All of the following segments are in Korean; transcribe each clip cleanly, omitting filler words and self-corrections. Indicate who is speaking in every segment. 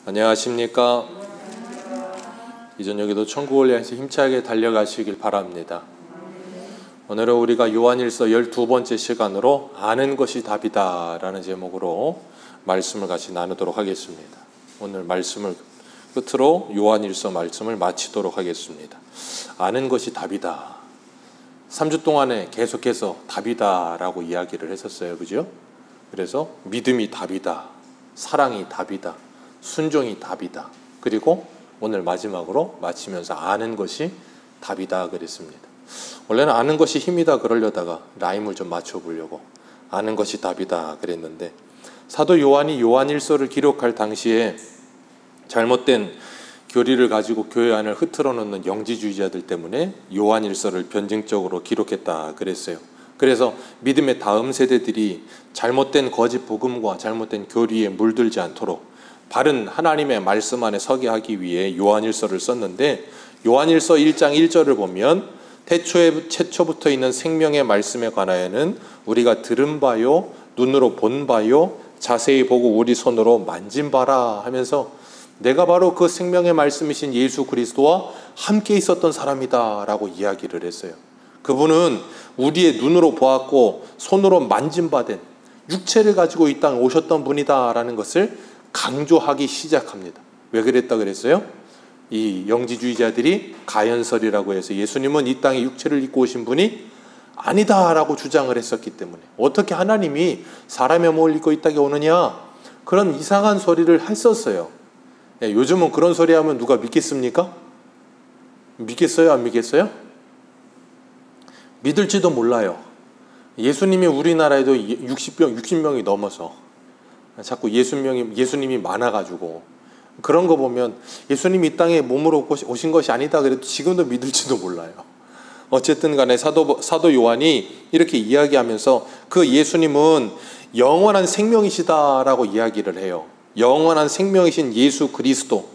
Speaker 1: 안녕하십니까. 이 저녁에도 천국을 향해서 힘차게 달려가시길 바랍니다. 오늘은 우리가 요한일서 12번째 시간으로 아는 것이 답이다 라는 제목으로 말씀을 같이 나누도록 하겠습니다. 오늘 말씀을 끝으로 요한일서 말씀을 마치도록 하겠습니다. 아는 것이 답이다. 3주 동안에 계속해서 답이다 라고 이야기를 했었어요. 그죠? 그래서 믿음이 답이다. 사랑이 답이다. 순종이 답이다. 그리고 오늘 마지막으로 마치면서 아는 것이 답이다 그랬습니다. 원래는 아는 것이 힘이다 그러려다가 라임을 좀 맞춰보려고 아는 것이 답이다 그랬는데, 사도 요한이 요한일서를 기록할 당시에 잘못된 교리를 가지고 교회 안을 흐트러 놓는 영지주의자들 때문에 요한일서를 변증적으로 기록했다 그랬어요. 그래서 믿음의 다음 세대들이 잘못된 거짓 복음과 잘못된 교리에 물들지 않도록 바른 하나님의 말씀 안에 서게 하기 위해 요한일서를 썼는데, 요한일서 1장 1절을 보면 태초부터 있는 생명의 말씀에 관하여는 우리가 들은 바요 눈으로 본 바요 자세히 보고 우리 손으로 만진 바라 하면서 내가 바로 그 생명의 말씀이신 예수 그리스도와 함께 있었던 사람이다 라고 이야기를 했어요. 그분은 우리의 눈으로 보았고 손으로 만진 바 된 육체를 가지고 이 땅에 오셨던 분이다 라는 것을 강조하기 시작합니다. 왜 그랬다 그랬어요? 이 영지주의자들이 가연설이라고 해서 예수님은 이 땅에 육체를 입고 오신 분이 아니다 라고 주장을 했었기 때문에 어떻게 하나님이 사람의 몸을 입고 이 땅에 오느냐, 그런 이상한 소리를 했었어요. 요즘은 그런 소리 하면 누가 믿겠습니까? 믿겠어요? 안 믿겠어요? 믿을지도 몰라요. 예수님이 우리나라에도 60명이 넘어서 자꾸 예수님이 많아가지고 그런 거 보면 예수님이 이 땅에 몸으로 오신 것이 아니다 그래도 지금도 믿을지도 몰라요. 어쨌든 간에 사도 요한이 이렇게 이야기하면서 그 예수님은 영원한 생명이시다라고 이야기를 해요. 영원한 생명이신 예수 그리스도.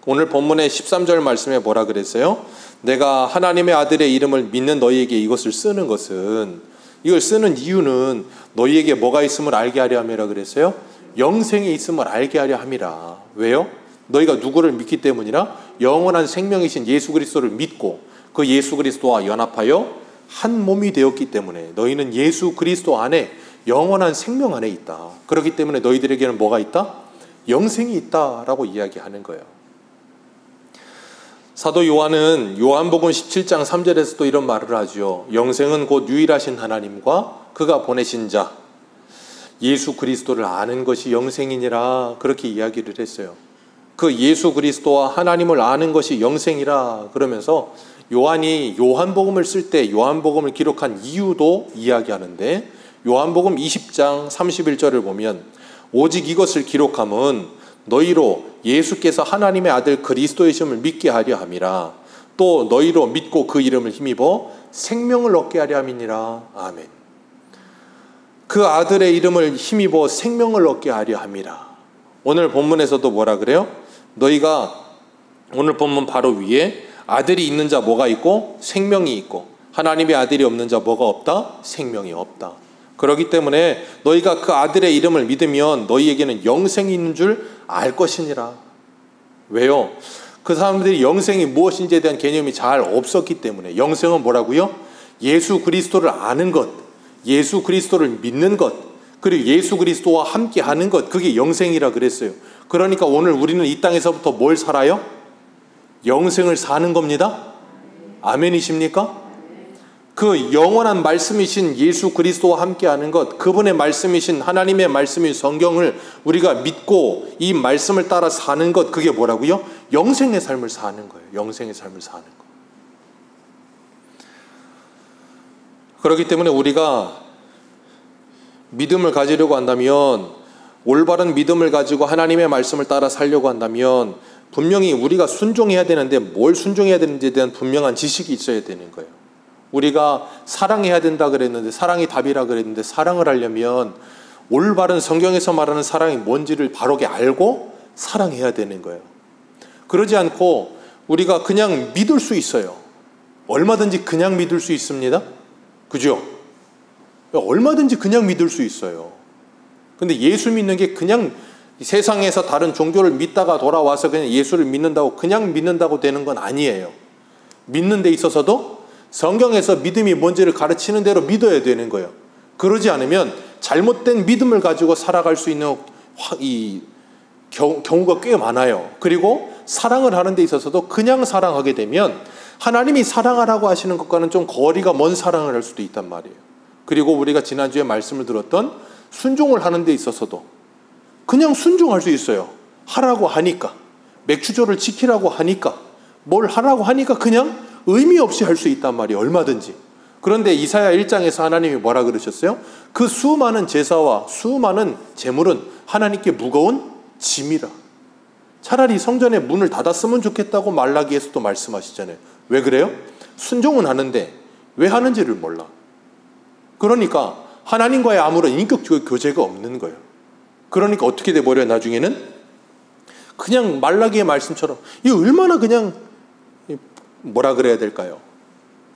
Speaker 1: 오늘 본문의 13절 말씀에 뭐라 그랬어요? 내가 하나님의 아들의 이름을 믿는 너희에게 이것을 쓰는 것은, 이걸 쓰는 이유는 너희에게 뭐가 있음을 알게 하려 함이라 그랬어요? 영생이 있음을 알게 하려 함이라. 왜요? 너희가 누구를 믿기 때문이라? 영원한 생명이신 예수 그리스도를 믿고 그 예수 그리스도와 연합하여 한 몸이 되었기 때문에 너희는 예수 그리스도 안에 영원한 생명 안에 있다. 그렇기 때문에 너희들에게는 뭐가 있다? 영생이 있다라고 이야기하는 거예요. 사도 요한은 요한복음 17장 3절에서도 이런 말을 하죠. 영생은 곧 유일하신 하나님과 그가 보내신 자 예수 그리스도를 아는 것이 영생이니라, 그렇게 이야기를 했어요. 그 예수 그리스도와 하나님을 아는 것이 영생이라 그러면서 요한이 요한복음을 쓸 때 요한복음을 기록한 이유도 이야기하는데, 요한복음 20장 31절을 보면 오직 이것을 기록함은 너희로 예수께서 하나님의 아들 그리스도이심을 믿게 하려 함이라. 또 너희로 믿고 그 이름을 힘입어 생명을 얻게 하려 함이니라. 아멘. 그 아들의 이름을 힘입어 생명을 얻게 하려 함이라. 오늘 본문에서도 뭐라 그래요? 너희가 오늘 본문 바로 위에 아들이 있는 자 뭐가 있고 생명이 있고, 하나님의 아들이 없는 자 뭐가 없다? 생명이 없다. 그렇기 때문에 너희가 그 아들의 이름을 믿으면 너희에게는 영생이 있는 줄 알 것이니라. 왜요? 그 사람들이 영생이 무엇인지에 대한 개념이 잘 없었기 때문에. 영생은 뭐라고요? 예수 그리스도를 아는 것, 예수 그리스도를 믿는 것, 그리고 예수 그리스도와 함께 하는 것, 그게 영생이라 그랬어요. 그러니까 오늘 우리는 이 땅에서부터 뭘 살아요? 영생을 사는 겁니다. 아멘이십니까? 그 영원한 말씀이신 예수 그리스도와 함께하는 것, 그분의 말씀이신 하나님의 말씀인 성경을 우리가 믿고 이 말씀을 따라 사는 것, 그게 뭐라고요? 영생의 삶을 사는 거예요. 영생의 삶을 사는 거. 그렇기 때문에 우리가 믿음을 가지려고 한다면, 올바른 믿음을 가지고 하나님의 말씀을 따라 살려고 한다면 분명히 우리가 순종해야 되는데 뭘 순종해야 되는지에 대한 분명한 지식이 있어야 되는 거예요. 우리가 사랑해야 된다 그랬는데, 사랑이 답이라 그랬는데, 사랑을 하려면 올바른 성경에서 말하는 사랑이 뭔지를 바르게 알고 사랑해야 되는 거예요. 그러지 않고 우리가 그냥 믿을 수 있어요. 얼마든지 그냥 믿을 수 있습니다. 그죠? 얼마든지 그냥 믿을 수 있어요. 근데 예수 믿는 게 그냥 세상에서 다른 종교를 믿다가 돌아와서 그냥 예수를 믿는다고 그냥 믿는다고 되는 건 아니에요. 믿는 데 있어서도 성경에서 믿음이 뭔지를 가르치는 대로 믿어야 되는 거예요. 그러지 않으면 잘못된 믿음을 가지고 살아갈 수 있는 경우가 꽤 많아요. 그리고 사랑을 하는 데 있어서도 그냥 사랑하게 되면 하나님이 사랑하라고 하시는 것과는 좀 거리가 먼 사랑을 할 수도 있단 말이에요. 그리고 우리가 지난주에 말씀을 들었던 순종을 하는 데 있어서도 그냥 순종할 수 있어요. 하라고 하니까, 맥주조를 지키라고 하니까, 뭘 하라고 하니까 그냥 의미 없이 할 수 있단 말이에요. 얼마든지. 그런데 이사야 1장에서 하나님이 뭐라 그러셨어요? 그 수많은 제사와 수많은 제물은 하나님께 무거운 짐이라. 차라리 성전의 문을 닫았으면 좋겠다고 말라기에서도 말씀하시잖아요. 왜 그래요? 순종은 하는데 왜 하는지를 몰라. 그러니까 하나님과의 아무런 인격 교제가 없는 거예요. 그러니까 어떻게 돼버려요? 나중에는 그냥 말라기의 말씀처럼 이 얼마나 그냥 뭐라 그래야 될까요?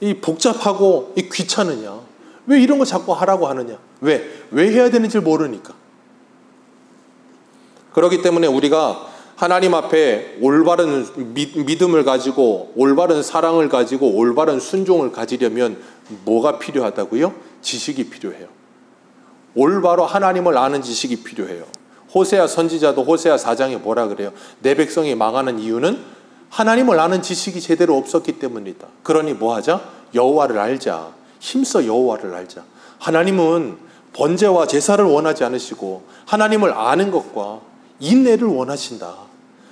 Speaker 1: 이 복잡하고 이 귀찮으냐? 왜 이런 거 자꾸 하라고 하느냐? 왜 해야 되는지 모르니까. 그렇기 때문에 우리가 하나님 앞에 올바른 믿음을 가지고 올바른 사랑을 가지고 올바른 순종을 가지려면 뭐가 필요하다고요? 지식이 필요해요. 올바로 하나님을 아는 지식이 필요해요. 호세아 선지자도 호세아 4장에 뭐라 그래요? 내 백성이 망하는 이유는 하나님을 아는 지식이 제대로 없었기 때문이다. 그러니 뭐 하자? 여호와를 알자. 힘써 여호와를 알자. 하나님은 번제와 제사를 원하지 않으시고 하나님을 아는 것과 인내를 원하신다.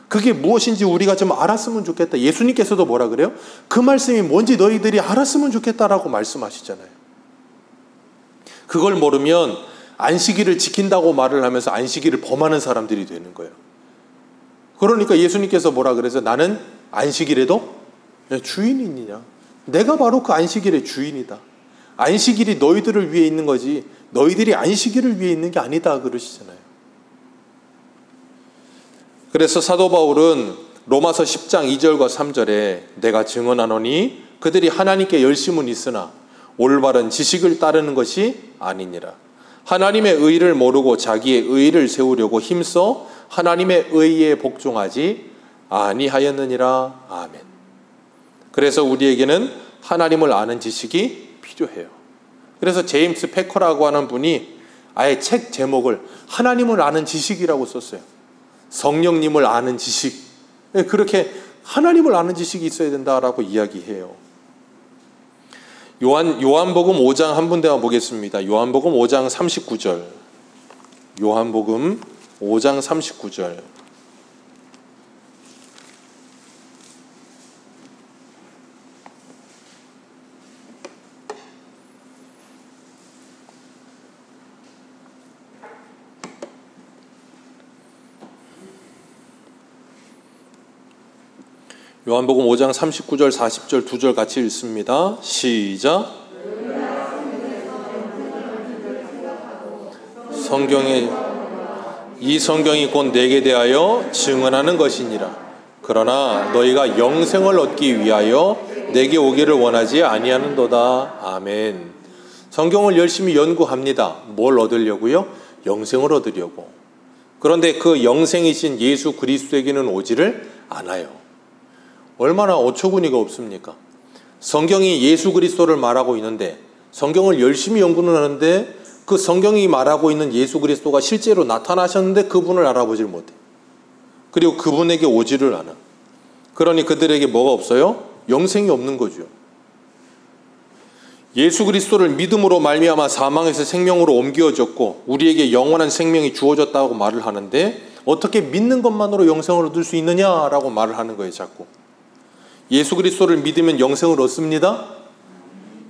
Speaker 1: 그게 무엇인지 우리가 좀 알았으면 좋겠다. 예수님께서도 뭐라 그래요? 그 말씀이 뭔지 너희들이 알았으면 좋겠다라고 말씀하시잖아요. 그걸 모르면 안식일을 지킨다고 말을 하면서 안식일을 범하는 사람들이 되는 거예요. 그러니까 예수님께서 뭐라 그래서 나는 안식일에도 주인이냐? 내가 바로 그 안식일의 주인이다. 안식일이 너희들을 위해 있는 거지 너희들이 안식일을 위해 있는 게 아니다 그러시잖아요. 그래서 사도 바울은 로마서 10장 2절과 3절에 내가 증언하노니 그들이 하나님께 열심은 있으나 올바른 지식을 따르는 것이 아니니라. 하나님의 의를 모르고 자기의 의를 세우려고 힘써 하나님의 의에 복종하지 아니하였느니라. 아멘. 그래서 우리에게는 하나님을 아는 지식이 필요해요. 그래서 제임스 패커라고 하는 분이 아예 책 제목을 하나님을 아는 지식이라고 썼어요. 성령님을 아는 지식. 그렇게 하나님을 아는 지식이 있어야 된다라고 이야기해요. 요한복음 5장 한 군데만 보겠습니다. 요한복음 5장 39절. 요한복음 5장 39절. 요한복음 5장 39절 40절 2절 같이 읽습니다. 시작. 이 성경이 곧 내게 대하여 증언하는 것이니라. 그러나 너희가 영생을 얻기 위하여 내게 오기를 원하지 아니하는도다. 아멘. 성경을 열심히 연구합니다. 뭘 얻으려고요? 영생을 얻으려고. 그런데 그 영생이신 예수 그리스도에게는 오지를 않아요. 얼마나 어처구니가 없습니까? 성경이 예수 그리스도를 말하고 있는데 성경을 열심히 연구는 하는데 그 성경이 말하고 있는 예수 그리스도가 실제로 나타나셨는데 그분을 알아보질 못해. 그리고 그분에게 오지를 않아. 그러니 그들에게 뭐가 없어요? 영생이 없는 거죠. 예수 그리스도를 믿음으로 말미암아 사망에서 생명으로 옮겨졌고 우리에게 영원한 생명이 주어졌다고 말을 하는데 어떻게 믿는 것만으로 영생을 얻을 수 있느냐라고 말을 하는 거예요. 자꾸. 예수 그리스도를 믿으면 영생을 얻습니다.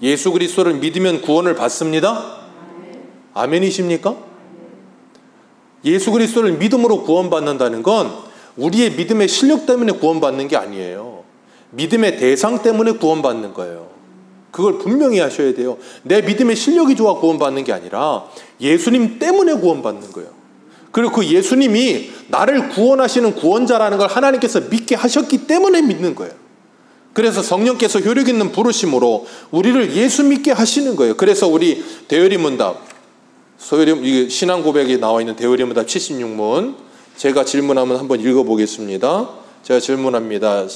Speaker 1: 예수 그리스도를 믿으면 구원을 받습니다. 아멘이십니까? 예수 그리스도를 믿음으로 구원받는다는 건 우리의 믿음의 실력 때문에 구원받는 게 아니에요. 믿음의 대상 때문에 구원받는 거예요. 그걸 분명히 하셔야 돼요. 내 믿음의 실력이 좋아 구원받는 게 아니라 예수님 때문에 구원받는 거예요. 그리고 그 예수님이 나를 구원하시는 구원자라는 걸 하나님께서 믿게 하셨기 때문에 믿는 거예요. 그래서 성령께서 효력 있는 부르심으로 우리를 예수 믿게 하시는 거예요. 그래서 우리 대열이문답, 신앙 고백에 나와 있는 대열이문답 76문 제가 질문하면 한번 읽어보겠습니다. 제가 질문합니다.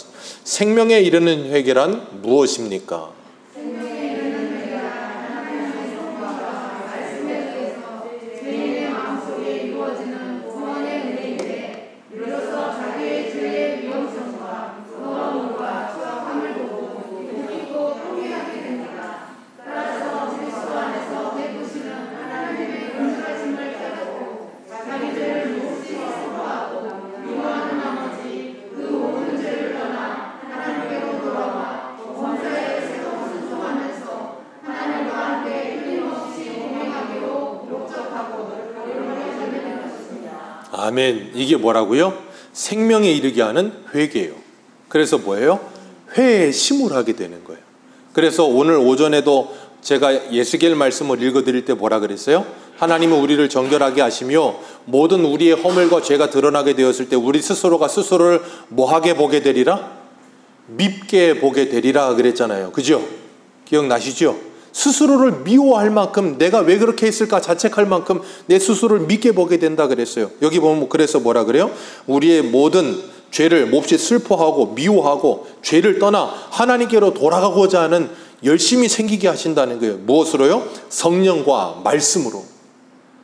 Speaker 1: 생명에 이르는 회개란 무엇입니까? 아멘. 이게 뭐라고요? 생명에 이르게 하는 회개예요. 그래서 뭐예요? 회에 심을 하게 되는 거예요. 그래서 오늘 오전에도 제가 예수겔 말씀을 읽어드릴 때 뭐라 그랬어요? 하나님은 우리를 정결하게 하시며 모든 우리의 허물과 죄가 드러나게 되었을 때 우리 스스로가 스스로를 뭐하게 보게 되리라? 밉게 보게 되리라 그랬잖아요. 그죠? 기억나시죠? 스스로를 미워할 만큼, 내가 왜 그렇게 했을까 자책할 만큼 내 스스로를 밉게 보게 된다 그랬어요. 여기 보면 그래서 뭐라 그래요? 우리의 모든 죄를 몹시 슬퍼하고 미워하고 죄를 떠나 하나님께로 돌아가고자 하는 열심히 생기게 하신다는 거예요. 무엇으로요? 성령과 말씀으로.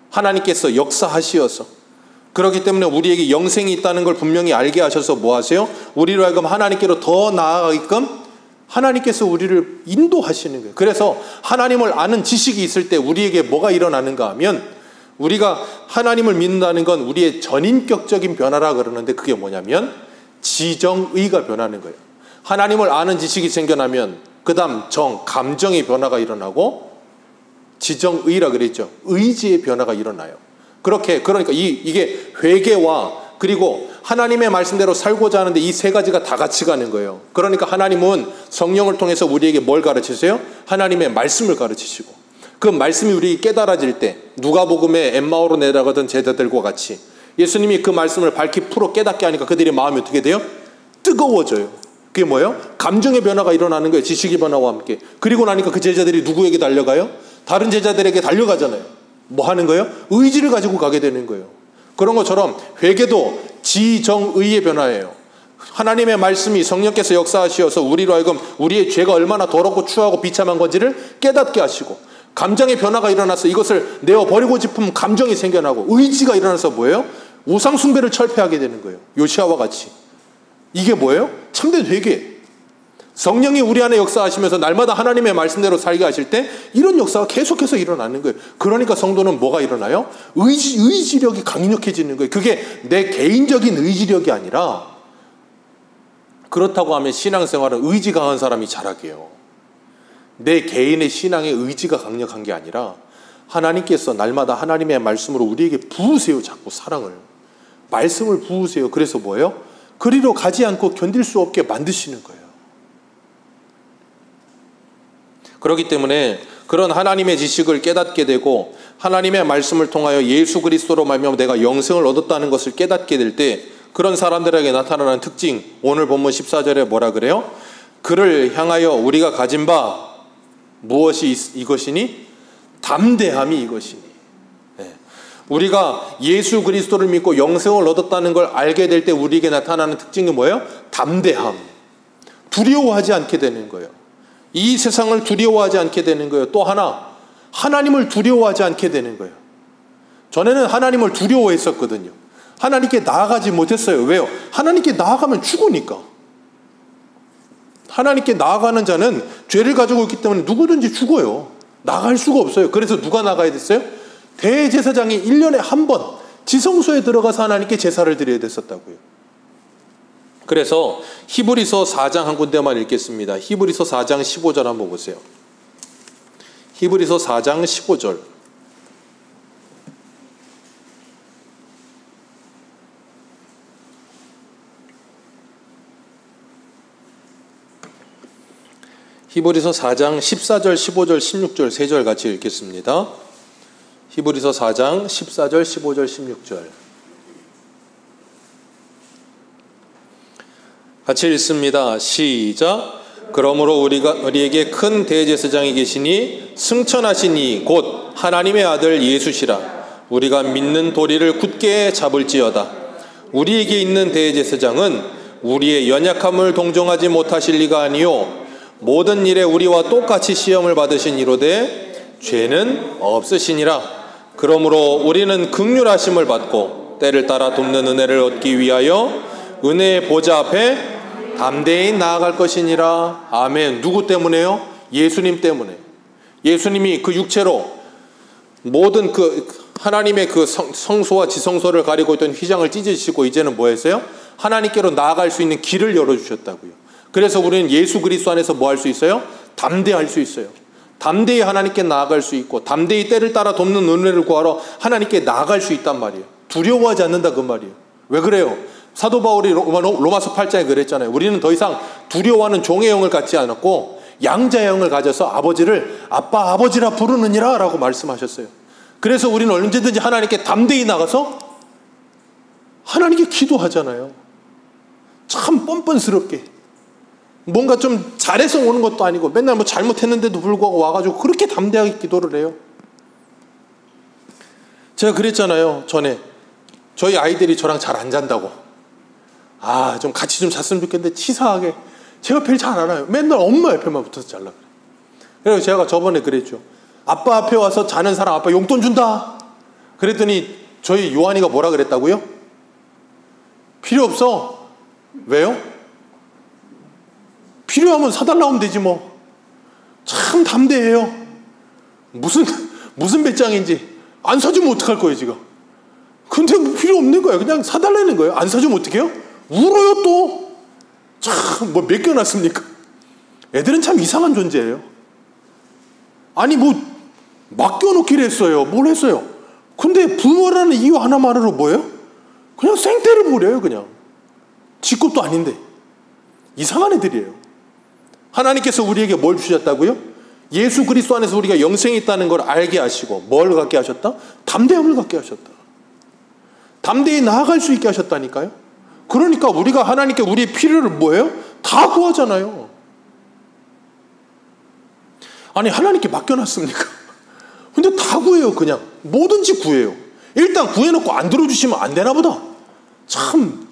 Speaker 1: 하나님께서 역사하시어서. 그렇기 때문에 우리에게 영생이 있다는 걸 분명히 알게 하셔서 뭐 하세요? 우리로 하여금 하나님께로 더 나아가게끔 하나님께서 우리를 인도하시는 거예요. 그래서 하나님을 아는 지식이 있을 때 우리에게 뭐가 일어나는가 하면, 우리가 하나님을 믿는다는 건 우리의 전인격적인 변화라 그러는데 그게 뭐냐면 지정의가 변하는 거예요. 하나님을 아는 지식이 생겨나면 그 다음 감정의 변화가 일어나고 지정의라 그랬죠. 의지의 변화가 일어나요. 그러니까 이게 회개와 그리고 하나님의 말씀대로 살고자 하는데 이 세 가지가 다 같이 가는 거예요. 그러니까 하나님은 성령을 통해서 우리에게 뭘 가르치세요? 하나님의 말씀을 가르치시고, 그 말씀이 우리에게 깨달아질 때 누가복음에 엠마오로 내려가던 제자들과 같이 예수님이 그 말씀을 밝히 풀어 깨닫게 하니까 그들의 마음이 어떻게 돼요? 뜨거워져요. 그게 뭐예요? 감정의 변화가 일어나는 거예요. 지식의 변화와 함께. 그리고 나니까 그 제자들이 누구에게 달려가요? 다른 제자들에게 달려가잖아요. 뭐 하는 거예요? 의지를 가지고 가게 되는 거예요. 그런 것처럼 회개도 지정의의 변화예요. 하나님의 말씀이 성령께서 역사하시어서 우리로 하여금 우리의 죄가 얼마나 더럽고 추하고 비참한 건지를 깨닫게 하시고, 감정의 변화가 일어나서 이것을 내어버리고 싶은 감정이 생겨나고, 의지가 일어나서 뭐예요? 우상 숭배를 철폐하게 되는 거예요. 요시아와 같이. 이게 뭐예요? 참된 회개. 성령이 우리 안에 역사하시면서 날마다 하나님의 말씀대로 살게 하실 때 이런 역사가 계속해서 일어나는 거예요. 그러니까 성도는 뭐가 일어나요? 의지력이 강력해지는 거예요. 그게 내 개인적인 의지력이 아니라, 그렇다고 하면 신앙생활은 의지 강한 사람이 잘하게요. 내 개인의 신앙의 의지가 강력한 게 아니라 하나님께서 날마다 하나님의 말씀으로 우리에게 부으세요. 자꾸 사랑을. 말씀을 부으세요. 그래서 뭐예요? 그리로 가지 않고 견딜 수 없게 만드시는 거예요. 그렇기 때문에 그런 하나님의 지식을 깨닫게 되고 하나님의 말씀을 통하여 예수 그리스도로 말미암아 내가 영생을 얻었다는 것을 깨닫게 될 때 그런 사람들에게 나타나는 특징, 오늘 본문 14절에 뭐라 그래요? 그를 향하여 우리가 가진 바 무엇이 이것이니? 담대함이 이것이니. 네. 우리가 예수 그리스도를 믿고 영생을 얻었다는 걸 알게 될 때 우리에게 나타나는 특징이 뭐예요? 담대함. 두려워하지 않게 되는 거예요. 이 세상을 두려워하지 않게 되는 거예요. 또 하나, 하나님을 두려워하지 않게 되는 거예요. 전에는 하나님을 두려워했었거든요. 하나님께 나아가지 못했어요. 왜요? 하나님께 나아가면 죽으니까. 하나님께 나아가는 자는 죄를 가지고 있기 때문에 누구든지 죽어요. 나갈 수가 없어요. 그래서 누가 나가야 됐어요? 대제사장이 1년에 한 번 지성소에 들어가서 하나님께 제사를 드려야 됐었다고요. 그래서 히브리서 4장 한 군데만 읽겠습니다. 히브리서 4장 15절 한번 보세요. 히브리서 4장 15절. 히브리서 4장 14절, 15절, 16절 3절 같이 읽겠습니다. 히브리서 4장 14절, 15절, 16절 같이 읽습니다. 시작. 그러므로 우리에게 큰 대제사장이 계시니 승천하시니 곧 하나님의 아들 예수시라. 우리가 믿는 도리를 굳게 잡을지어다. 우리에게 있는 대제사장은 우리의 연약함을 동정하지 못하실 리가 아니요 모든 일에 우리와 똑같이 시험을 받으신 이로되 죄는 없으시니라. 그러므로 우리는 긍휼하심을 받고 때를 따라 돕는 은혜를 얻기 위하여 은혜의 보좌 앞에 담대히 나아갈 것이니라. 아멘. 누구 때문에요? 예수님 때문에. 예수님이 그 육체로 모든 그 하나님의 그 성소와 지성소를 가리고 있던 휘장을 찢으시고 이제는 뭐 했어요? 하나님께로 나아갈 수 있는 길을 열어주셨다고요. 그래서 우리는 예수 그리스도 안에서 뭐 할 수 있어요? 담대할 수 있어요. 담대히 하나님께 나아갈 수 있고 담대히 때를 따라 돕는 은혜를 구하러 하나님께 나아갈 수 있단 말이에요. 두려워하지 않는다 그 말이에요. 왜 그래요? 사도 바울이 로마서 8장에 그랬잖아요. 우리는 더 이상 두려워하는 종의 영을 갖지 않았고 양자의 영을 가져서 아버지를 아빠 아버지라 부르느니라 라고 말씀하셨어요. 그래서 우리는 언제든지 하나님께 담대히 나가서 하나님께 기도하잖아요. 참 뻔뻔스럽게 뭔가 좀 잘해서 오는 것도 아니고 맨날 뭐 잘못했는데도 불구하고 와가지고 그렇게 담대하게 기도를 해요. 제가 그랬잖아요. 전에 저희 아이들이 저랑 잘 안 잔다고. 좀 같이 좀 잤으면 좋겠는데 치사하게 제가 별 잘 안 와요. 맨날 엄마 옆에만 붙어서 잘라 그래. 그래서 제가 저번에 그랬죠. 아빠 앞에 와서 자는 사람 아빠 용돈 준다. 그랬더니 저희 요한이가 뭐라 그랬다고요? 필요 없어. 왜요? 필요하면 사달라고 하면 되지 뭐. 참 담대해요. 무슨 배짱인지 안 사주면 어떡할 거예요 지금. 근데 뭐 필요 없는 거예요. 그냥 사달라는 거예요. 안 사주면 어떡해요? 울어요 또. 참 뭐 맡겨놨습니까? 애들은 참 이상한 존재예요. 아니 뭐 맡겨놓기로 했어요. 뭘 했어요? 근데 부모라는 이유 하나만으로 뭐예요? 그냥 생떼를 부려요. 그냥 지 것도 아닌데. 이상한 애들이에요. 하나님께서 우리에게 뭘 주셨다고요? 예수 그리스도 안에서 우리가 영생이 있다는 걸 알게 하시고 뭘 갖게 하셨다? 담대함을 갖게 하셨다. 담대히 나아갈 수 있게 하셨다니까요. 그러니까 우리가 하나님께 우리의 필요를 뭐예요? 다 구하잖아요. 아니 하나님께 맡겨놨습니까? 근데 다 구해요. 그냥 뭐든지 구해요. 일단 구해놓고 안 들어주시면 안 되나 보다. 참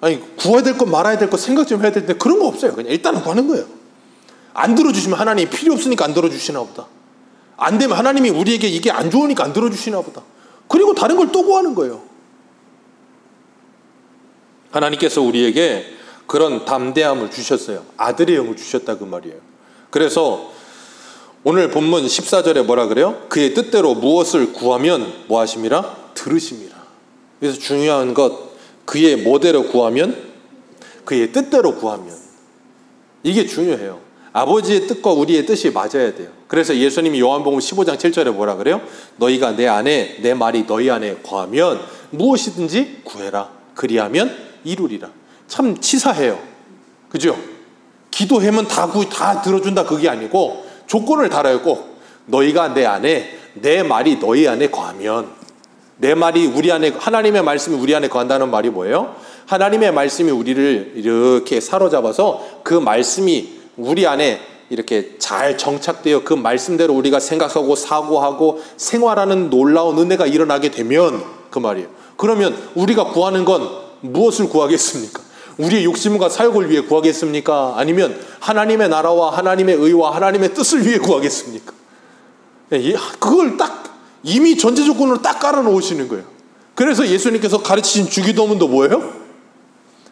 Speaker 1: 아니 구해야 될 것 말아야 될 것 생각 좀 해야 될 때 그런 거 없어요. 그냥 일단은 구하는 거예요. 안 들어주시면 하나님이 필요 없으니까 안 들어주시나 보다. 안 되면 하나님이 우리에게 이게 안 좋으니까 안 들어주시나 보다. 그리고 다른 걸 또 구하는 거예요. 하나님께서 우리에게 그런 담대함을 주셨어요. 아들의 영을 주셨다 그 말이에요. 그래서 오늘 본문 14절에 뭐라 그래요? 그의 뜻대로 무엇을 구하면 뭐 하심이라? 들으심이라. 그래서 중요한 것 그의 뭐대로 구하면? 그의 뜻대로 구하면. 이게 중요해요. 아버지의 뜻과 우리의 뜻이 맞아야 돼요. 그래서 예수님이 요한복음 15장 7절에 뭐라 그래요? 너희가 내 안에 내 말이 너희 안에 거하면 무엇이든지 구해라. 그리하면 이루리라. 참 치사해요. 그죠? 기도하면 다 들어준다 그게 아니고 조건을 달아요. 꼭 너희가 내 안에 내 말이 너희 안에 거하면. 내 말이 우리 안에 하나님의 말씀이 우리 안에 거한다는 말이 뭐예요? 하나님의 말씀이 우리를 이렇게 사로잡아서 그 말씀이 우리 안에 이렇게 잘 정착되어 그 말씀대로 우리가 생각하고 사고하고 생활하는 놀라운 은혜가 일어나게 되면 그 말이에요. 그러면 우리가 구하는 건 무엇을 구하겠습니까? 우리의 욕심과 사욕을 위해 구하겠습니까? 아니면 하나님의 나라와 하나님의 의와 하나님의 뜻을 위해 구하겠습니까? 그걸 딱 이미 전제 조건으로 딱 깔아놓으시는 거예요. 그래서 예수님께서 가르치신 주기도문도 뭐예요?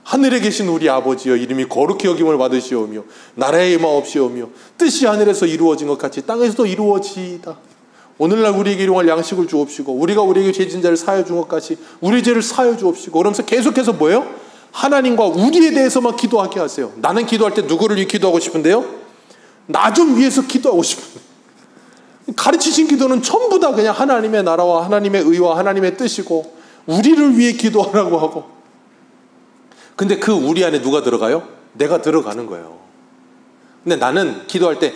Speaker 1: 하늘에 계신 우리 아버지여 이름이 거룩히 여김을 받으시오며 나라의 임하옵시오며 뜻이 하늘에서 이루어진 것 같이 땅에서도 이루어지이다. 오늘날 우리에게 일용할 양식을 주옵시고 우리가 우리에게 죄진 자를 사하여 준 것 같이 우리 죄를 사하여 주옵시고. 그러면서 계속해서 뭐예요? 하나님과 우리에 대해서만 기도하게 하세요. 나는 기도할 때 누구를 위해 기도하고 싶은데요? 나 좀 위해서 기도하고 싶은데. 가르치신 기도는 전부 다 그냥 하나님의 나라와 하나님의 의와 하나님의 뜻이고 우리를 위해 기도하라고 하고. 근데 그 우리 안에 누가 들어가요? 내가 들어가는 거예요. 근데 나는 기도할 때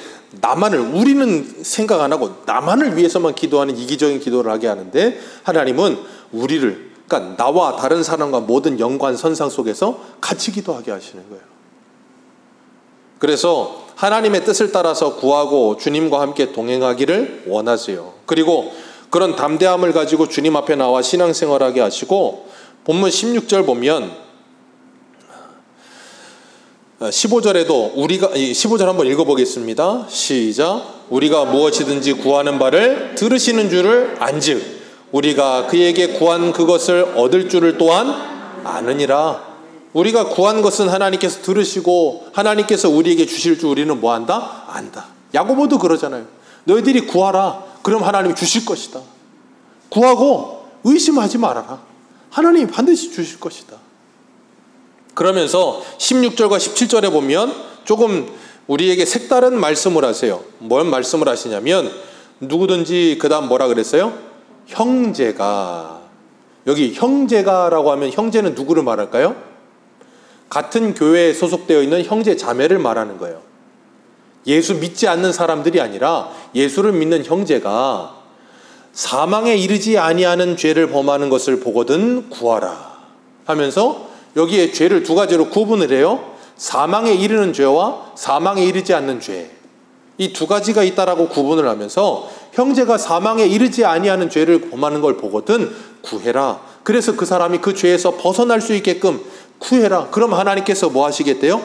Speaker 1: 우리는 생각 안 하고 나만을 위해서만 기도하는 이기적인 기도를 하게 하는데 하나님은 우리를, 그러니까 나와 다른 사람과 모든 연관 선상 속에서 같이 기도하게 하시는 거예요. 그래서 하나님의 뜻을 따라서 구하고 주님과 함께 동행하기를 원하세요. 그리고 그런 담대함을 가지고 주님 앞에 나와 신앙생활하게 하시고 본문 16절 보면 15절에도 15절 한번 읽어보겠습니다. 시작. 우리가 무엇이든지 구하는 바를 들으시는 줄을 안즉 우리가 그에게 구한 그것을 얻을 줄을 또한 아느니라. 우리가 구한 것은 하나님께서 들으시고 하나님께서 우리에게 주실 줄 우리는 뭐한다? 안다. 야고보도 그러잖아요. 너희들이 구하라. 그럼 하나님이 주실 것이다. 구하고 의심하지 말아라. 하나님이 반드시 주실 것이다. 그러면서 16절과 17절에 보면 조금 우리에게 색다른 말씀을 하세요. 뭔 말씀을 하시냐면 누구든지 그 다음 뭐라 그랬어요? 형제가. 여기 형제가라고 하면 형제는 누구를 말할까요? 같은 교회에 소속되어 있는 형제 자매를 말하는 거예요. 예수 믿지 않는 사람들이 아니라 예수를 믿는 형제가 사망에 이르지 아니하는 죄를 범하는 것을 보거든 구하라 하면서 여기에 죄를 두 가지로 구분을 해요. 사망에 이르는 죄와 사망에 이르지 않는 죄. 이 두 가지가 있다라고 구분을 하면서 형제가 사망에 이르지 아니하는 죄를 범하는 걸 보거든 구해라. 그래서 그 사람이 그 죄에서 벗어날 수 있게끔 구해라. 그럼 하나님께서 뭐 하시겠대요?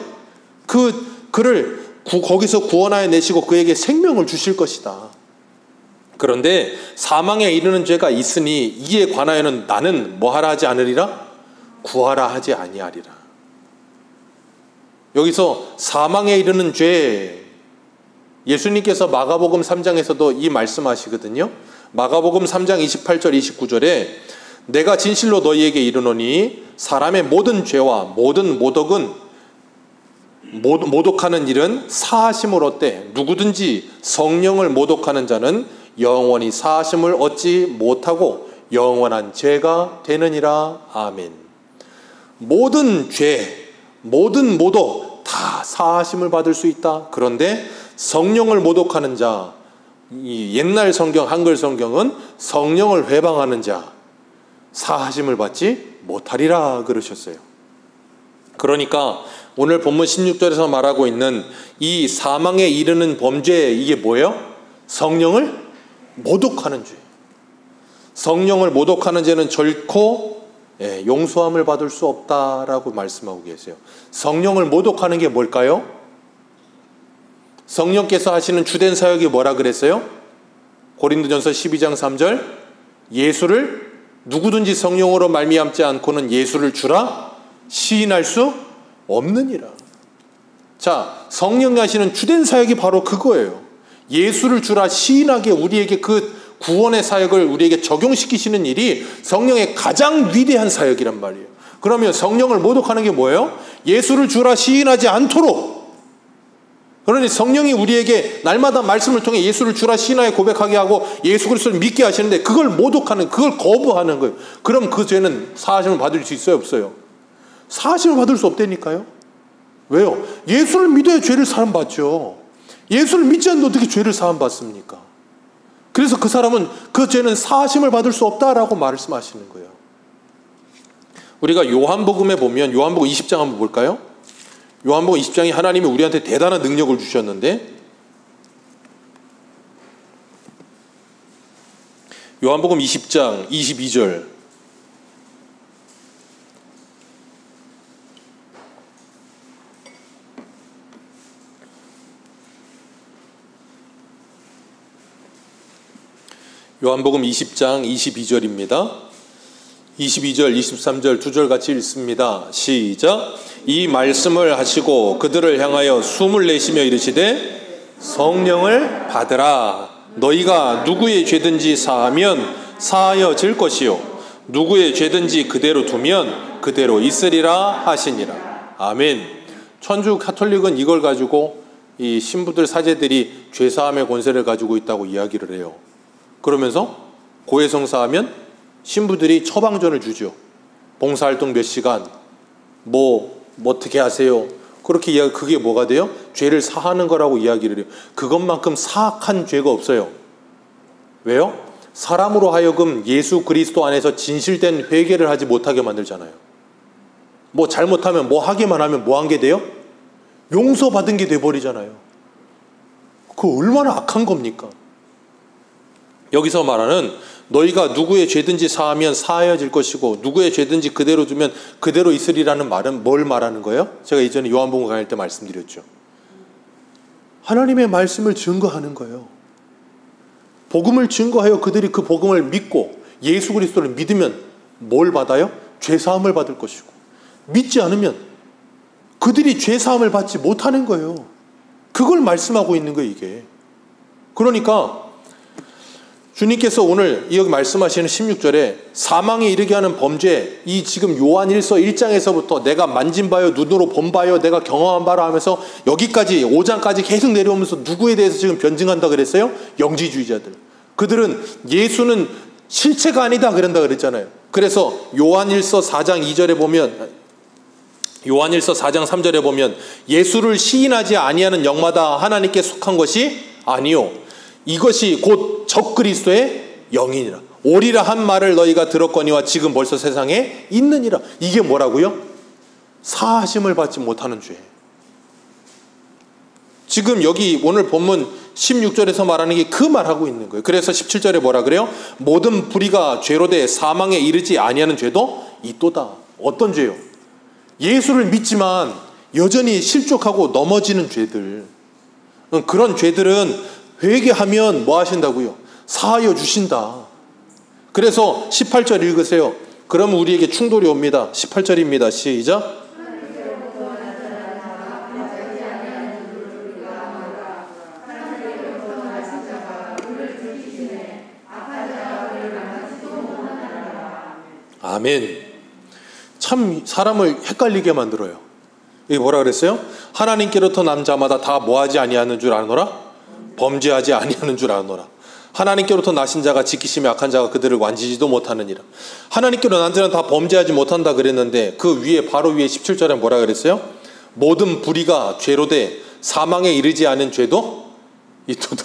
Speaker 1: 그를 거기서 구원하여 내시고 그에게 생명을 주실 것이다. 그런데 사망에 이르는 죄가 있으니 이에 관하여는 나는 뭐 하라 하지 않으리라? 구하라 하지 아니하리라. 여기서 사망에 이르는 죄, 예수님께서 마가복음 3장에서도 이 말씀하시거든요. 마가복음 3장 28절 29절에 내가 진실로 너희에게 이르노니 사람의 모든 죄와 모든 모독하는 일은 사하심을 얻되 누구든지 성령을 모독하는 자는 영원히 사하심을 얻지 못하고 영원한 죄가 되느니라. 아멘. 모든 죄, 모든 모독 다 사하심을 받을 수 있다. 그런데 성령을 모독하는 자, 이 옛날 성경, 한글 성경은 성령을 회방하는 자 사하심을 받지 못하리라 그러셨어요. 그러니까 오늘 본문 16절에서 말하고 있는 이 사망에 이르는 범죄, 이게 뭐예요? 성령을 모독하는 죄. 성령을 모독하는 죄는 결코 용서함을 받을 수 없다라고 말씀하고 계세요. 성령을 모독하는 게 뭘까요? 성령께서 하시는 주된 사역이 뭐라 그랬어요? 고린도전서 12장 3절 예수를 누구든지 성령으로 말미암지 않고는 예수를 주라 시인할 수 없느니라. 자, 성령이 하시는 주된 사역이 바로 그거예요. 예수를 주라 시인하게 우리에게 그 구원의 사역을 우리에게 적용시키시는 일이 성령의 가장 위대한 사역이란 말이에요. 그러면 성령을 모독하는 게 뭐예요? 예수를 주라 시인하지 않도록. 그러니 성령이 우리에게 날마다 말씀을 통해 예수를 주라 시인하여 고백하게 하고 예수 그리스도를 믿게 하시는데 그걸 모독하는, 그걸 거부하는 거예요. 그럼 그 죄는 사하심을 받을 수 있어요, 없어요? 사하심을 받을 수 없다니까요. 왜요? 예수를 믿어야 죄를 사함받죠. 예수를 믿지 않는데 어떻게 죄를 사함받습니까? 그래서 그 사람은 그 죄는 사하심을 받을 수 없다라고 말씀하시는 거예요. 우리가 요한복음에 보면 요한복음 20장 한번 볼까요? 요한복음 20장이 하나님이 우리한테 대단한 능력을 주셨는데 요한복음 20장 22절 요한복음 20장 22절입니다. 22절, 23절 두 절 같이 읽습니다. 시작. 이 말씀을 하시고 그들을 향하여 숨을 내쉬며 이르시되 성령을 받으라. 너희가 누구의 죄든지 사하면 사하여질 것이요 누구의 죄든지 그대로 두면 그대로 있으리라 하시니라. 아멘. 천주 가톨릭은 이걸 가지고 이 신부들 사제들이 죄사함의 권세를 가지고 있다고 이야기를 해요. 그러면서 고해성사하면 신부들이 처방전을 주죠. 봉사활동 몇 시간, 어떻게 하세요? 그렇게 이야기, 그게 뭐가 돼요? 죄를 사하는 거라고 이야기를 해요. 그것만큼 사악한 죄가 없어요. 왜요? 사람으로 하여금 예수 그리스도 안에서 진실된 회개를 하지 못하게 만들잖아요. 잘못하면 하기만 하면 한 게 돼요? 용서받은 게 돼버리잖아요. 그거 얼마나 악한 겁니까? 여기서 말하는 너희가 누구의 죄든지 사하면 사하여질 것이고 누구의 죄든지 그대로 두면 그대로 있으리라는 말은 뭘 말하는 거예요? 제가 이전에 요한복음 강의할 때 말씀드렸죠. 하나님의 말씀을 증거하는 거예요. 복음을 증거하여 그들이 그 복음을 믿고 예수 그리스도를 믿으면 뭘 받아요? 죄사함을 받을 것이고, 믿지 않으면 그들이 죄사함을 받지 못하는 거예요. 그걸 말씀하고 있는 거예요, 이게. 그러니까 주님께서 오늘 여기 말씀하시는 16절에 사망에 이르게 하는 범죄, 이 지금 요한일서 1장에서부터 내가 만진 바요, 눈으로 본 바요, 내가 경험한 바라 하면서 여기까지 5장까지 계속 내려오면서 누구에 대해서 지금 변증한다 그랬어요? 영지주의자들. 그들은 예수는 실체가 아니다 그런다 그랬잖아요. 그래서 요한일서 4장 2절에 보면, 요한일서 4장 3절에 보면 예수를 시인하지 아니하는 영마다 하나님께 속한 것이 아니요 이것이 곧 적그리스도의 영이니라. 오리라 한 말을 너희가 들었거니와 지금 벌써 세상에 있느니라. 이게 뭐라고요? 사하심을 받지 못하는 죄. 지금 여기 오늘 본문 16절에서 말하는 게 그 말하고 있는 거예요. 그래서 17절에 뭐라 그래요? 모든 불의가 죄로 돼 사망에 이르지 아니하는 죄도 있도다. 어떤 죄요? 예수를 믿지만 여전히 실족하고 넘어지는 죄들. 그런 죄들은 회개하면 뭐 하신다고요? 사하여 주신다. 그래서 18절 읽으세요. 그럼 우리에게 충돌이 옵니다. 18절입니다. 시작. 아멘. 참 사람을 헷갈리게 만들어요. 이게 뭐라 그랬어요? 하나님께로부터 난 자마다 다 뭐하지 아니하는 줄 아노라? 범죄하지 아니하는 줄 아노라. 하나님께로부터 나신 자가 지키시며 악한 자가 그들을 만지지도 못하느니라. 하나님께로 난 자는 다 범죄하지 못한다 그랬는데 그 위에 바로 위에 17절에 뭐라 그랬어요? 모든 불의가 죄로 돼 사망에 이르지 않은 죄도 있도다.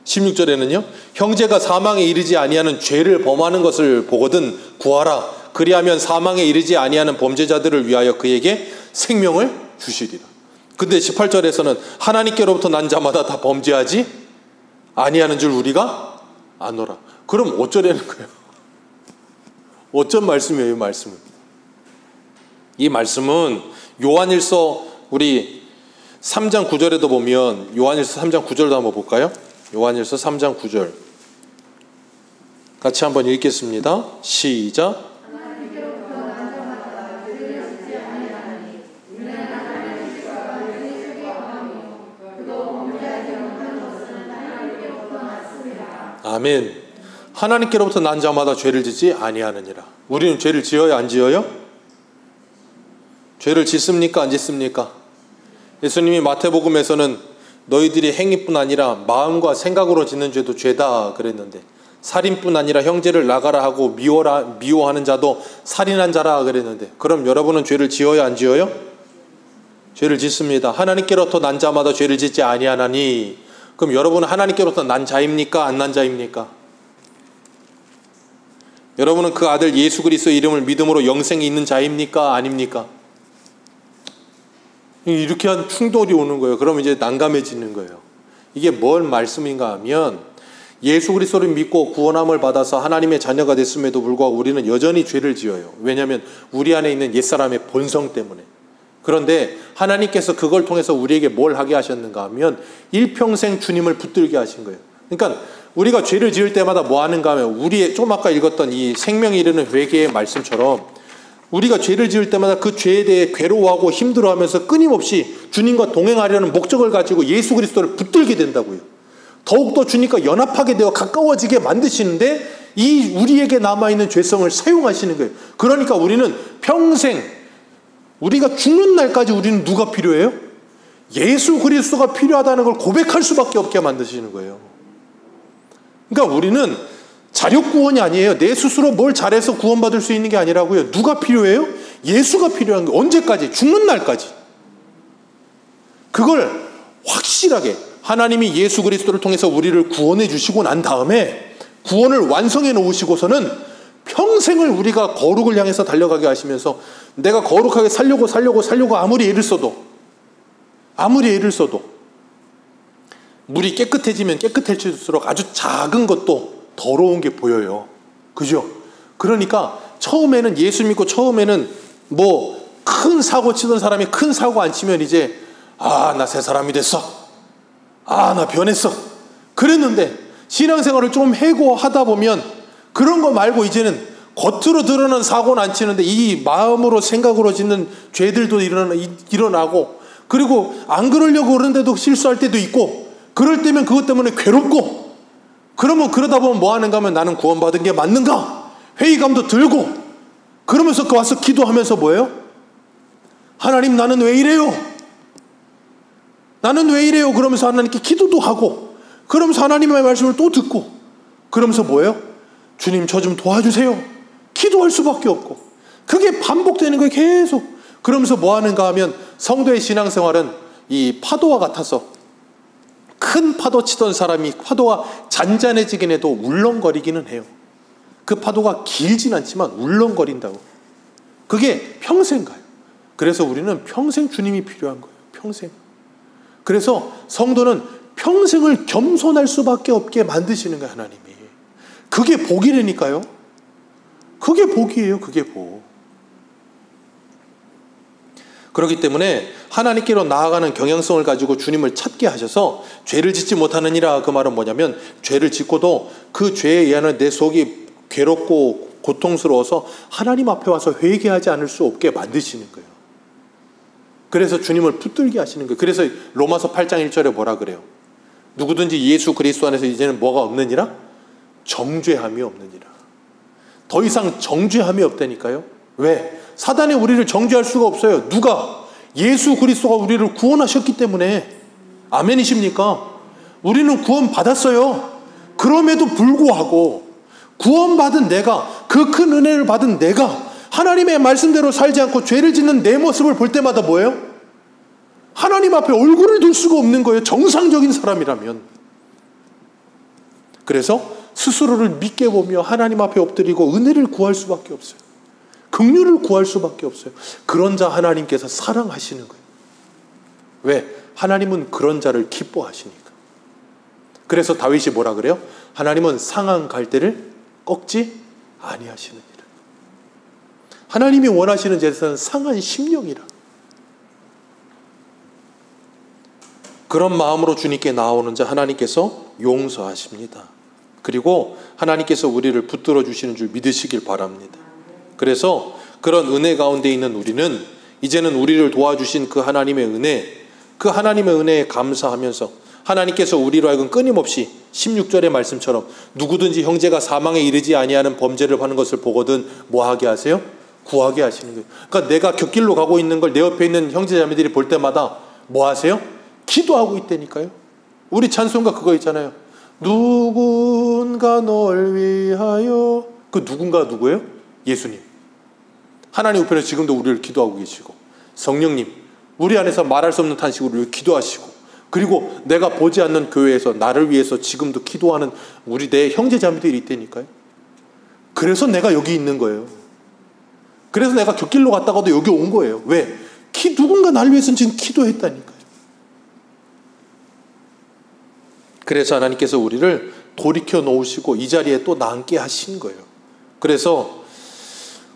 Speaker 1: 16절에는요. 형제가 사망에 이르지 아니하는 죄를 범하는 것을 보거든 구하라. 그리하면 사망에 이르지 아니하는 범죄자들을 위하여 그에게 생명을 주시리라. 근데 18절에서는 하나님께로부터 난 자마다 다 범죄하지 아니하는 줄 우리가 아노라. 그럼 어쩌라는 거예요? 어쩐 말씀이에요, 이 말씀은? 이 말씀은 요한일서 우리 3장 9절에도 보면 요한일서 3장 9절도 한번 볼까요? 요한일서 3장 9절 같이 한번 읽겠습니다. 시작. 아멘. 하나님께로부터 난 자마다 죄를 짓지 아니하느니라. 우리는 죄를 지어요, 안 지어요? 죄를 짓습니까, 안 짓습니까? 예수님이 마태복음에서는 너희들이 행위뿐 아니라 마음과 생각으로 짓는 죄도 죄다 그랬는데, 살인뿐 아니라 형제를 나가라 하고 미워하는 자도 살인한 자라 그랬는데, 그럼 여러분은 죄를 지어요, 안 지어요? 죄를 짓습니다. 하나님께로부터 난 자마다 죄를 짓지 아니하나니. 그럼 여러분은 하나님께로부터 난 자입니까, 안 난 자입니까? 여러분은 그 아들 예수 그리스도의 이름을 믿음으로 영생이 있는 자입니까, 아닙니까? 이렇게 한 충돌이 오는 거예요. 그럼 이제 난감해지는 거예요. 이게 뭘 말씀인가 하면 예수 그리스도를 믿고 구원함을 받아서 하나님의 자녀가 됐음에도 불구하고 우리는 여전히 죄를 지어요. 왜냐하면 우리 안에 있는 옛사람의 본성 때문에. 그런데 하나님께서 그걸 통해서 우리에게 뭘 하게 하셨는가 하면 일평생 주님을 붙들게 하신 거예요. 그러니까 우리가 죄를 지을 때마다 뭐 하는가 하면 우리의 좀 아까 읽었던 이 생명이 이르는 회개의 말씀처럼 우리가 죄를 지을 때마다 그 죄에 대해 괴로워하고 힘들어하면서 끊임없이 주님과 동행하려는 목적을 가지고 예수 그리스도를 붙들게 된다고요. 더욱더 주님과 연합하게 되어 가까워지게 만드시는데 이 우리에게 남아있는 죄성을 사용하시는 거예요. 그러니까 우리는 평생 우리가 죽는 날까지 우리는 누가 필요해요? 예수 그리스도가 필요하다는 걸 고백할 수밖에 없게 만드시는 거예요. 그러니까 우리는 자력 구원이 아니에요. 내 스스로 뭘 잘해서 구원받을 수 있는 게 아니라고요. 누가 필요해요? 예수가 필요한 거예요. 언제까지? 죽는 날까지. 그걸 확실하게 하나님이 예수 그리스도를 통해서 우리를 구원해 주시고 난 다음에 구원을 완성해 놓으시고서는 평생을 우리가 거룩을 향해서 달려가게 하시면서 내가 거룩하게 살려고 아무리 애를 써도 물이 깨끗해지면 깨끗해질수록 아주 작은 것도 더러운 게 보여요. 그죠? 그러니까 처음에는 예수 믿고 처음에는 뭐 큰 사고 치던 사람이 큰 사고 안 치면 이제 나 새 사람이 됐어. 나 변했어. 그랬는데 신앙생활을 좀 해고 하다 보면 그런 거 말고 이제는 겉으로 드러난 사고는 안 치는데 이 마음으로 생각으로 짓는 죄들도 일어나고, 그리고 안 그러려고 그러는데도 실수할 때도 있고, 그럴 때면 그것 때문에 괴롭고, 그러다 보면 뭐 하는가 하면 나는 구원받은 게 맞는가? 회의감도 들고, 그러면서 와서 기도하면서 뭐예요? 하나님, 나는 왜 이래요? 나는 왜 이래요? 그러면서 하나님께 기도도 하고, 그러면서 하나님의 말씀을 또 듣고, 그러면서 뭐예요? 주님, 저 좀 도와주세요. 기도할 수밖에 없고, 그게 반복되는 거예요, 계속. 그러면서 뭐 하는가 하면 성도의 신앙생활은 이 파도와 같아서, 큰 파도 치던 사람이 파도가 잔잔해지긴 해도 울렁거리기는 해요. 그 파도가 길진 않지만 울렁거린다고. 그게 평생 가요. 그래서 우리는 평생 주님이 필요한 거예요. 평생. 그래서 성도는 평생을 겸손할 수밖에 없게 만드시는 거예요, 하나님이. 그게 복이라니까요. 그게 복이에요. 그게 복. 그렇기 때문에 하나님께로 나아가는 경향성을 가지고 주님을 찾게 하셔서 죄를 짓지 못하느니라, 그 말은 뭐냐면 죄를 짓고도 그 죄에 의한 내 속이 괴롭고 고통스러워서 하나님 앞에 와서 회개하지 않을 수 없게 만드시는 거예요. 그래서 주님을 붙들게 하시는 거예요. 그래서 로마서 8장 1절에 뭐라 그래요? 누구든지 예수 그리스도 안에서 이제는 뭐가 없느니라? 정죄함이 없느니라. 더 이상 정죄함이 없다니까요. 왜? 사단이 우리를 정죄할 수가 없어요. 누가? 예수 그리스도가 우리를 구원하셨기 때문에. 아멘이십니까? 우리는 구원 받았어요. 그럼에도 불구하고 구원받은 내가, 그 큰 은혜를 받은 내가 하나님의 말씀대로 살지 않고 죄를 짓는 내 모습을 볼 때마다 뭐예요? 하나님 앞에 얼굴을 둘 수가 없는 거예요. 정상적인 사람이라면. 그래서 스스로를 믿게 보며 하나님 앞에 엎드리고 은혜를 구할 수밖에 없어요. 긍휼을 구할 수밖에 없어요. 그런 자 하나님께서 사랑하시는 거예요. 왜? 하나님은 그런 자를 기뻐하시니까. 그래서 다윗이 뭐라 그래요? 하나님은 상한 갈대를 꺾지 아니하시느니라. 하나님이 원하시는 제사는 상한 심령이라. 그런 마음으로 주님께 나오는 자 하나님께서 용서하십니다. 그리고 하나님께서 우리를 붙들어 주시는 줄 믿으시길 바랍니다. 그래서 그런 은혜 가운데 있는 우리는 이제는 우리를 도와주신 그 하나님의 은혜, 그 하나님의 은혜에 감사하면서 하나님께서 우리로 하여금 끊임없이 16절의 말씀처럼 누구든지 형제가 사망에 이르지 아니하는 범죄를 하는 것을 보거든 뭐하게 하세요? 구하게 하시는 거예요. 그러니까 내가 곁길로 가고 있는 걸 내 옆에 있는 형제자매들이 볼 때마다 뭐 하세요? 기도하고 있다니까요. 우리 찬송가 그거 있잖아요. 누군가 널 위하여. 그 누군가 누구예요? 예수님. 하나님 우편에서 지금도 우리를 기도하고 계시고, 성령님 우리 안에서 말할 수 없는 탄식으로 우리를 기도하시고, 그리고 내가 보지 않는 교회에서 나를 위해서 지금도 기도하는 우리 내 형제자매들이 있다니까요. 그래서 내가 여기 있는 거예요. 그래서 내가 곁길로 갔다가도 여기 온 거예요. 왜? 누군가 나를 위해서 지금 기도했다니까요. 그래서 하나님께서 우리를 돌이켜 놓으시고 이 자리에 또 남게 하신 거예요. 그래서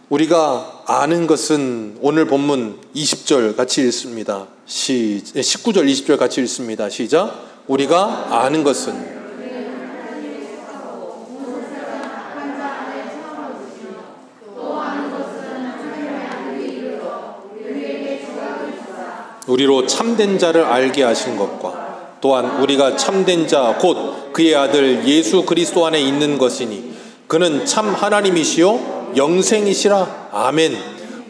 Speaker 1: 우리가 아는 것은 오늘 본문 20절 같이 읽습니다. 19절 20절 같이 읽습니다. 시작. 우리가 아는 것은 우리로 참된 자를 알게 하신 것과 또한 우리가 참된 자 곧 그의 아들 예수 그리스도 안에 있는 것이니 그는 참 하나님이시요 영생이시라. 아멘.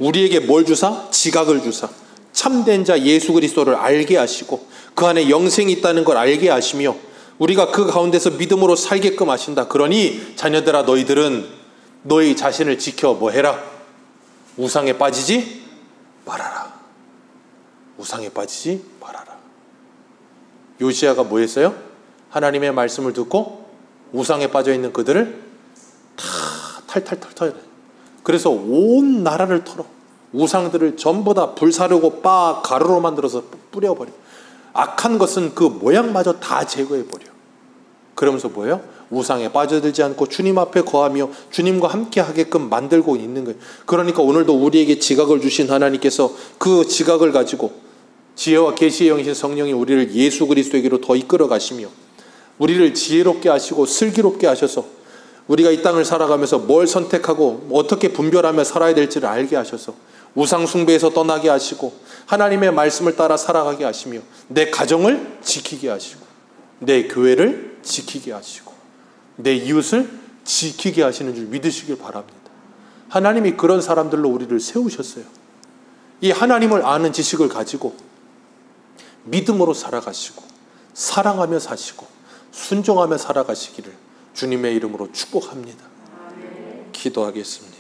Speaker 1: 우리에게 뭘 주사? 지각을 주사. 참된 자 예수 그리스도를 알게 하시고 그 안에 영생이 있다는 걸 알게 하시며 우리가 그 가운데서 믿음으로 살게끔 하신다. 그러니 자녀들아 너희들은 너희 자신을 지켜 뭐 해라? 우상에 빠지지 말아라. 우상에 빠지지 말아라. 요시야가 뭐 했어요? 하나님의 말씀을 듣고 우상에 빠져있는 그들을 다 탈탈탈탈. 그래서 온 나라를 털어 우상들을 전부 다 불사르고 빠 가루로 만들어서 뿌려버려. 악한 것은 그 모양마저 다 제거해버려. 그러면서 뭐예요? 우상에 빠져들지 않고 주님 앞에 거하며 주님과 함께 하게끔 만들고 있는 거예요. 그러니까 오늘도 우리에게 지각을 주신 하나님께서 그 지각을 가지고 지혜와 계시의 영이신 성령이 우리를 예수 그리스도에게로 더 이끌어 가시며 우리를 지혜롭게 하시고 슬기롭게 하셔서 우리가 이 땅을 살아가면서 뭘 선택하고 어떻게 분별하며 살아야 될지를 알게 하셔서 우상 숭배에서 떠나게 하시고 하나님의 말씀을 따라 살아가게 하시며 내 가정을 지키게 하시고 내 교회를 지키게 하시고 내 이웃을 지키게 하시는 줄 믿으시길 바랍니다. 하나님이 그런 사람들로 우리를 세우셨어요. 이 하나님을 아는 지식을 가지고 믿음으로 살아가시고 사랑하며 사시고 순종하며 살아가시기를 주님의 이름으로 축복합니다. 기도하겠습니다.